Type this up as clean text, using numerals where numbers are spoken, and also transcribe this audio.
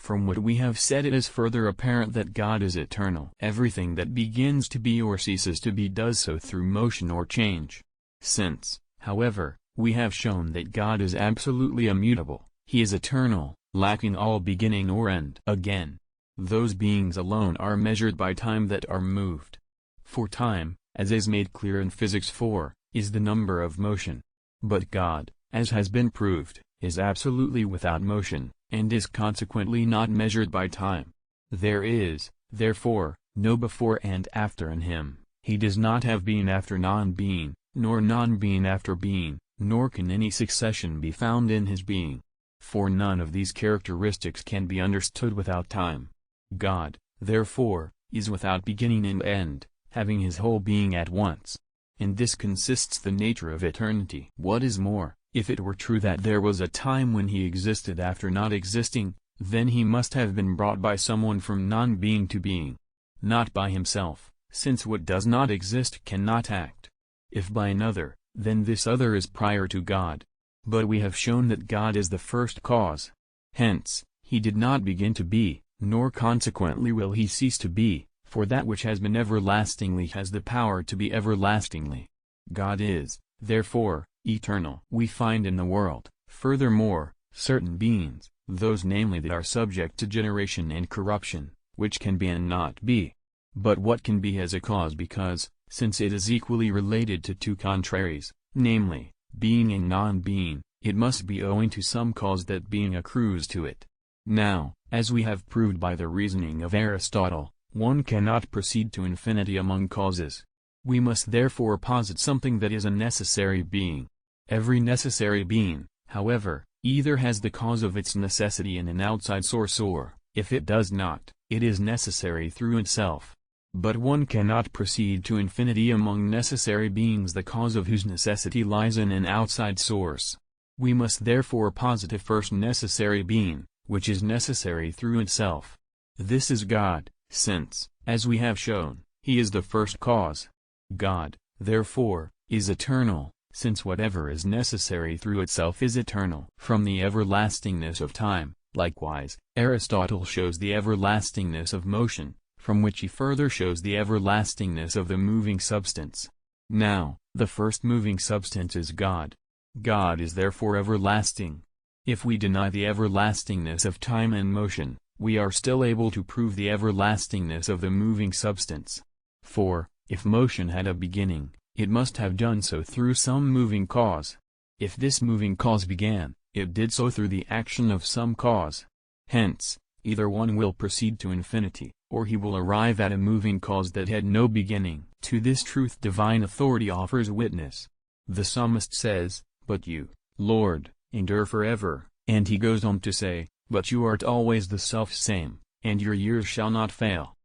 From what we have said it is further apparent that God is eternal. Everything that begins to be or ceases to be does so through motion or change. Since, however, we have shown that God is absolutely immutable, he is eternal, lacking all beginning or end. Again, those beings alone are measured by time that are moved. For time, as is made clear in Physics 4, is the number of motion. But God, as has been proved, is absolutely without motion, and is consequently not measured by time. There is, therefore, no before and after in him. He does not have being after non-being, nor non-being after being, nor can any succession be found in his being. For none of these characteristics can be understood without time. God, therefore, is without beginning and end, having his whole being at once. In this consists the nature of eternity. What is more, if it were true that there was a time when he existed after not existing, then he must have been brought by someone from non-being to being. Not by himself, since what does not exist cannot act. If by another, then this other is prior to God. But we have shown that God is the first cause. Hence, he did not begin to be, nor consequently will he cease to be, for that which has been everlastingly has the power to be everlastingly. God is, therefore, eternal. We find in the world, furthermore, certain beings, those namely that are subject to generation and corruption, which can be and not be. But what can be has a cause because, since it is equally related to two contraries, namely, being and non-being, it must be owing to some cause that being accrues to it. Now, as we have proved by the reasoning of Aristotle, one cannot proceed to infinity among causes. We must therefore posit something that is a necessary being. Every necessary being, however, either has the cause of its necessity in an outside source or, if it does not, it is necessary through itself. But one cannot proceed to infinity among necessary beings the cause of whose necessity lies in an outside source. We must therefore posit a first necessary being, which is necessary through itself. This is God, since, as we have shown, he is the first cause. God, therefore, is eternal, since whatever is necessary through itself is eternal. From the everlastingness of time, likewise, Aristotle shows the everlastingness of motion, from which he further shows the everlastingness of the moving substance. Now, the first moving substance is God. God is therefore everlasting. If we deny the everlastingness of time and motion, we are still able to prove the everlastingness of the moving substance. For, if motion had a beginning, it must have done so through some moving cause. If this moving cause began, it did so through the action of some cause. Hence, either one will proceed to infinity, or he will arrive at a moving cause that had no beginning. To this truth divine authority offers witness. The psalmist says, "But you, Lord, endure forever," and he goes on to say, "But you art always the self-same, and your years shall not fail."